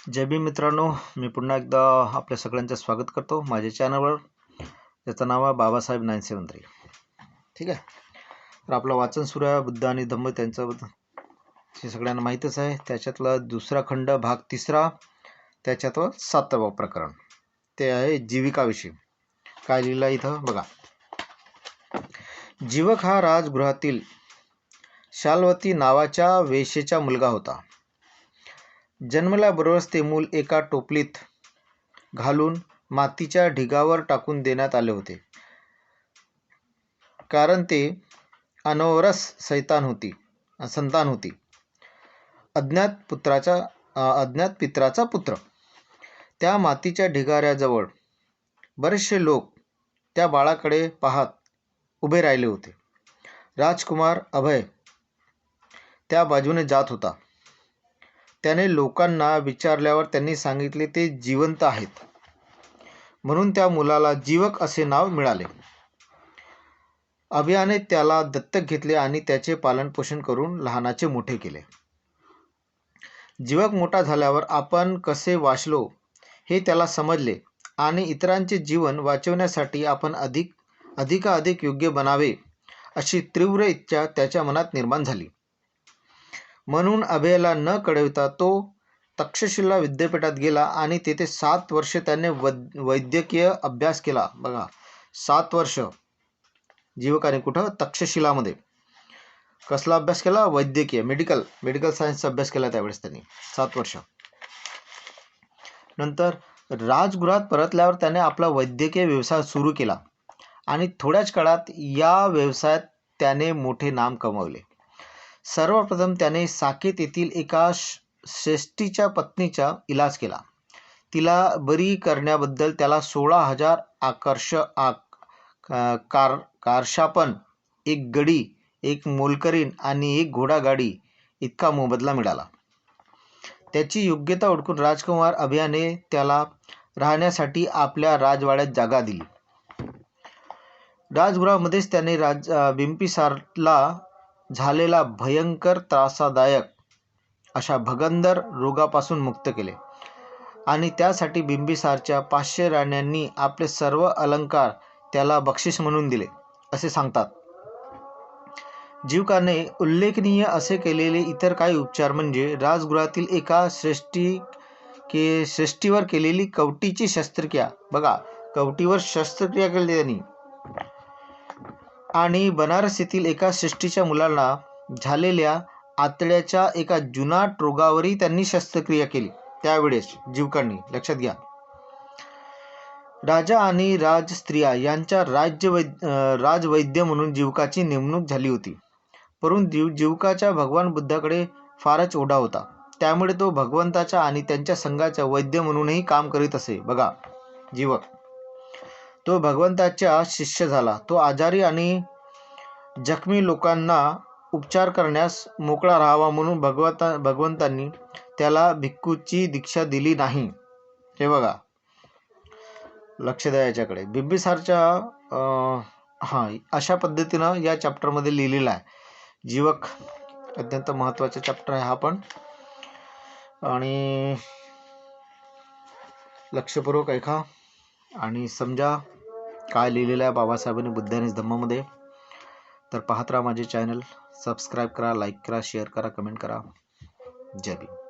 जय भीम मित्रांनो, मी पुन्हा एकदा आपल्या सगळ्यांचं स्वागत करतो माझ्या चॅनलवर. त्याचं नाव आहे बाबासाहेब 973. ठीक आहे. तर आपलं वाचन सुरू आहे बुद्ध आणि धम्म त्यांच्याबद्दल. हे सगळ्यांना माहीतच आहे. त्याच्यातला दुसरा खंड भाग 3, त्याच्यातलं 7वं प्रकरण ते आहे जीविकाविषयी. काय लिहिलं इथं बघा. जीवक हा राजगृहातील शाल्वती नावाच्या वेश्येचा मुलगा होता. जन्मल्याबरोबरच ते मूल एका टोपलीत घालून मातीच्या ढिगावर टाकून देण्यात आले होते, कारण ते अनौरस संतान होती. अज्ञात पित्राचा पुत्र. त्या मातीच्या ढिगाऱ्याजवळ बरेचसे लोक त्या बाळाकडे पाहत उभे राहिले होते. राजकुमार अभय त्या बाजूने जात होता. त्याने लोकांना विचारल्यावर त्यांनी सांगितले ते जिवंत आहेत, म्हणून त्या मुलाला जीवक असे नाव मिळाले. अभयाने त्याला दत्तक घेतले आणि त्याचे पालनपोषण करून लहानाचे मोठे केले. जीवक मोठा झाल्यावर आपण कसे वाचलो हे त्याला समजले आणि इतरांचे जीवन वाचवण्यासाठी आपण अधिकाधिक योग्य बनावे अशी तीव्र इच्छा त्याच्या मनात निर्माण झाली. म्हणून अभयला न कळविता तो तक्षशिला विद्यापीठात गेला आणि तेथे 7 वर्ष त्याने वैद्यकीय अभ्यास केला. बघा, 7 वर्ष जीवकाने कुठं? तक्षशिलामध्ये. कसला अभ्यास केला? वैद्यकीय, मेडिकल सायन्सचा अभ्यास केला त्यावेळेस त्यांनी 7 वर्ष. नंतर राजगृहात परतल्यावर त्याने आपला वैद्यकीय व्यवसाय सुरू केला आणि थोड्याच काळात या व्यवसायात त्याने मोठे नाम कमावले. सर्वप्रथम त्याने साकेत येथील एका श्रेष्ठीच्या पत्नीचा इलाज केला. तिला बरी करण्याबद्दल त्याला 16,000 कारशापन, 1 गडी, 1 मोलकरीण आणि 1 घोडागाडी इतका मोबदला मिळाला. त्याची योग्यता ओळखून राजकुमार अभयाने त्याला राहण्यासाठी आपल्या राजवाड्यात जागा दिली. राजगृहामध्येच त्याने बिंबिसारला झालेला भयंकर त्रासदायक अशा भगंदर रोगापासून मुक्त केले आणि त्यासाठी बिंबिसारच्या 500 राण्यांनी आपले सर्व अलंकार त्याला बक्षीस म्हणून दिले असे सांगतात. जीवकाने उल्लेखनीय असे केलेले इतर काही उपचार म्हणजे राजगृहातील एका श्रेष्ठीवर केलेली कवटीची शस्त्रक्रिया. बघा, कवटीवर शस्त्रक्रिया केली त्यांनी. आणि बनारस येथील एका श्रेष्ठीच्या मुलाला झालेल्या आतड्याच्या एका जुनाट रोगावरही त्यांनी शस्त्रक्रिया केली त्यावेळेस जीवकांनी. लक्षात घ्या. राजा आणि राजस्त्रिया यांच्या राजवैद्य म्हणून जीवकाची नेमणूक झाली होती. परंतु जीवकाच्या भगवान बुद्धाकडे फारच ओढा होता. त्यामुळे तो भगवंताच्या आणि त्यांच्या संघाचा वैद्य म्हणूनही काम करीत असे. बघा, जीवक तो भगवंताचा शिष्य झाला. तो आजारी आणि जखमी लोकांना उपचार करण्यास मोकळा राहावा म्हणून भगवंतांनी त्याला भिक्खूची दीक्षा दिली नाही. हे बघा, लक्ष द्या याच्याकडे. बिंबिसारच्या अशा पद्धतीनं या चॅप्टरमध्ये लिहिलेला आहे. जीवक अत्यंत महत्त्वाचा चॅप्टर आहे हा पण. आणि लक्षपूर्वक ऐका आणि समजा काय लिहिलेलं आहे बाबासाहेबांनी बुद्ध आणि धम्मामध्ये. तर पाहत राहा माझे चॅनल. सबस्क्राईब करा, लाईक करा, शेअर करा, कमेंट करा. जय भीम.